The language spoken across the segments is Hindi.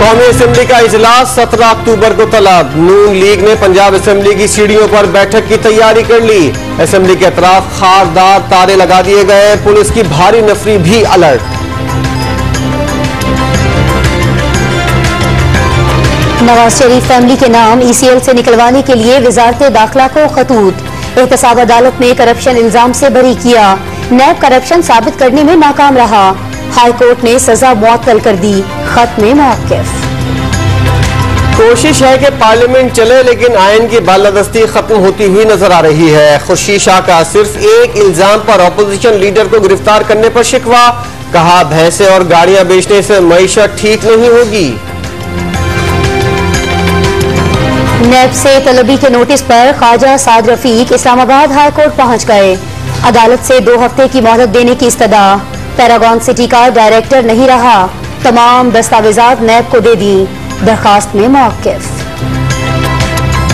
कौमी असेंबली का इजलास 17 अक्टूबर को तलब। नून लीग ने पंजाब असेंबली की सीढ़ियों पर बैठक की तैयारी कर ली। असेंबली के अतराफ खारदार तारे लगा दिए गए। पुलिस की भारी नफरी भी अलर्ट। नवाज शरीफ फैमिली के नाम ECL से निकलवाने के लिए वजारत दाखिला को खतूत। एहतसाब अदालत में करप्शन इल्जाम से बरी किया। नैब करप्शन साबित करने में नाकाम रहा। हाई कोर्ट ने सजा मुअत्तल कर दी। खत में मौक़िफ़। कोशिश है कि पार्लियामेंट चले, लेकिन आयन की बालादस्ती खत्म होती हुई नजर आ रही है। खुर्शीद शाह का सिर्फ एक इल्जाम पर अपोजिशन लीडर को गिरफ्तार करने पर शिकवा। कहा भैंसे और गाड़ियां बेचने से मईशत ठीक नहीं होगी। नैब से तलबी के नोटिस पर ख्वाजा साद रफीक इस्लामाबाद हाई कोर्ट पहुंच गए। अदालत से 2 हफ्ते की मोहलत देने की इस्तदा। पैरागॉन सिटी का डायरेक्टर नहीं रहा। तमाम दस्तावेजात नैब को दे दी। दरखास्त में मौक़िफ़।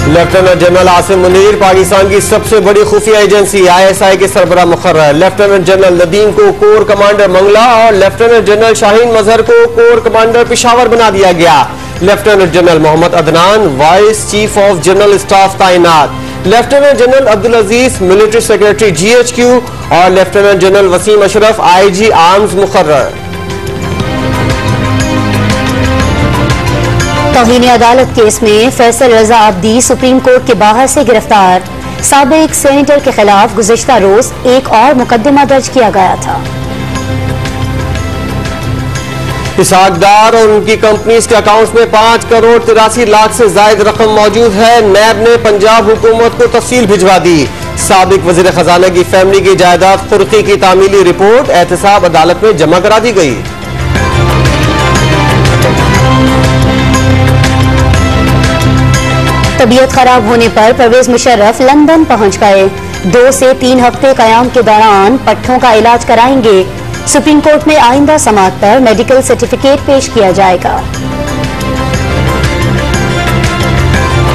लेफ्टिनेंट जनरल आसिम मुनीर पाकिस्तान की सबसे बड़ी खुफिया एजेंसी ISI के सरबराह मुकर्रर। लेफ्टिनेंट जनरल नदीम को कोर कमांडर मंगला और लेफ्टिनेंट जनरल शाहीन मजहर को कोर कमांडर पेशावर बना दिया गया। Lieutenant general Mohammad Adnan vice chief of general staff तैनात। Lieutenant general Abdul Aziz military secretary GHQ और lieutenant general Waseem Ashraf IG arms मुकर्रर। तौहीन अदालत केस में फैसल रजा अब्दी सुप्रीम कोर्ट के बाहर से गिरफ्तार। साबिक सेनेटर के खिलाफ गुज़िश्ता रोज एक और मुकदमा दर्ज किया गया था। इसाकदार और उनकी कंपनीज के अकाउंट्स में 5 करोड़ 83 लाख से जायद रकम मौजूद है। नैब ने पंजाब हुकूमत को तफसील भिजवा दी। साबिक वजीर खजाना की फैमिली की जायदाद कुर्की की तामीली रिपोर्ट एहतसाब अदालत में जमा करा दी गई। तबीयत खराब होने पर परवेज मुशर्रफ लंदन पहुंच गए। 2 से 3 हफ्ते कयाम के दौरान पट्ठों का इलाज कराएंगे। सुप्रीम कोर्ट में आइंदा समाअत पर मेडिकल सर्टिफिकेट पेश किया जाएगा।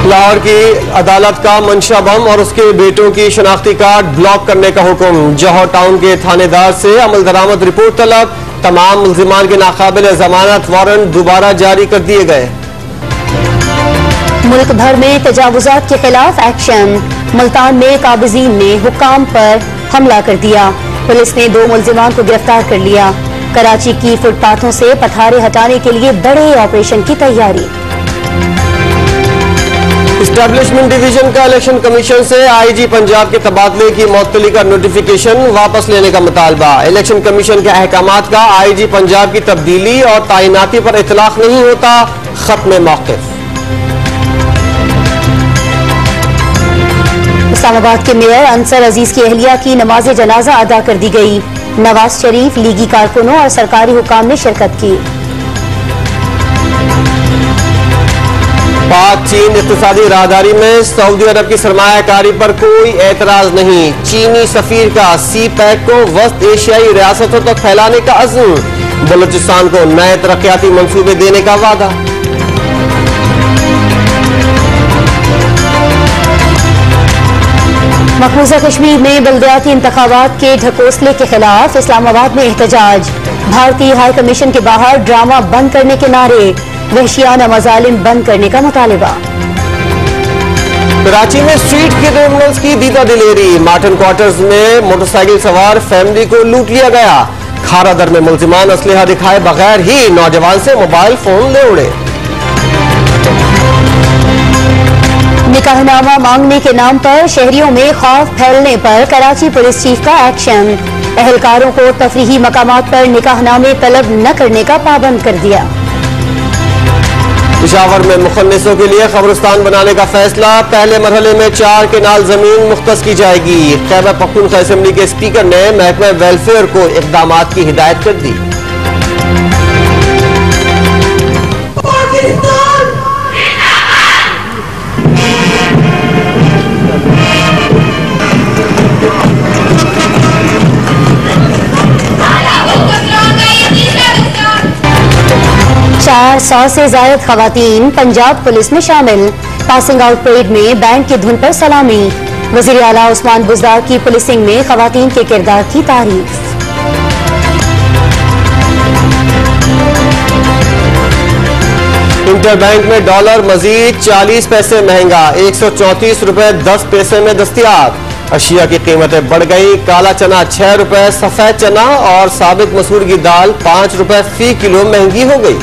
लाहौर की अदालत का मंशा बम और उसके बेटों की शनाख्ती कार्ड ब्लॉक करने का हुक्म। जौहर टाउन के थानेदार से अमल दरामद रिपोर्ट तलब। तमाम मुल्जिमान के नाकाबिल जमानत वारंट दोबारा जारी कर दिए गए। मुल्क भर में तजावुजात के खिलाफ एक्शन। मुल्तान में काबिजीन ने हुक्काम पर हमला कर दिया। पुलिस ने 2 मुल्जिमान को गिरफ्तार कर लिया। कराची की फुटपाथों से पथारे हटाने के लिए बड़े ऑपरेशन की तैयारी। इस्टेब्लिशमेंट डिवीजन का इलेक्शन कमीशन से IG पंजाब के तबादले की मुअत्तली का नोटिफिकेशन वापस लेने का मुतालबा। इलेक्शन कमीशन के अहकामात का IG पंजाब की तब्दीली और तैनाती पर इतलाक नहीं होता। खत में मौक़िफ़। इस्लामाबाद के मेयर अंसर अजीज की अहलिया की नमाज जनाजा अदा कर दी गई। नवाज शरीफ, लीगी कारकुनों और सरकारी हुकाम ने शिरकत की। पाक चीन इक़्तिसादी राहदारी में सऊदी अरब की सरमायाकारी पर कोई एतराज नहीं। चीनी सफीर का CPEC को वस्त एशियाई रियासतों तक फैलाने का अज़्म। बलूचिस्तान को नए तरक्याती मंसूबे देने का वादा। मकबूजा कश्मीर में बल्दियाती इंतखाबात के ढकोसले के खिलाफ इस्लामाबाद में एहतजाज। भारतीय हाई कमीशन के बाहर ड्रामा बंद करने के नारे। वहशियाना मजालिम बंद करने का मुतालिबा। कराची में स्ट्रीट क्रिमिनल्स की दीदा दिलेरी। मार्टन क्वार्टर्स में मोटरसाइकिल सवार फैमिली को लूट लिया गया। खारा दर में मुल्जिमान असलहा दिखाए बगैर ही नौजवान से मोबाइल फोन ले उड़े। निकाहनामा मांगने के नाम पर शहरियों में खौफ फैलने पर कराची पुलिस चीफ का एक्शन। अहलकारों को तफरीही मकामात पर निकाहनामे तलब न करने का पाबंद कर दिया। पेशावर में मुखन्निसों के लिए कब्रिस्तान बनाने का फैसला। पहले मरहले में 4 केनाल जमीन मुख्तस की जाएगी। खैबर पख्तूनख्वा असेंबली के स्पीकर ने महकमा वेलफेयर को इक़दामात की हिदायत कर दी। 400 से ज्यादा खवातीन पंजाब पुलिस में शामिल। पासिंग आउट परेड में बैंड की धुन पर सलामी। वज़ीर आला उस्मान बुज़दार की पुलिसिंग में खवातीन के किरदार की तारीफ। इंटरबैंक में डॉलर मजीद 40 पैसे महंगा, 134 रुपए 10 पैसे में दस्तयाब। अशिया की कीमतें बढ़ गई, काला चना 6 रुपए, सफेद चना और साबित मसूर की दाल 5 रुपए फी किलो महंगी हो गई।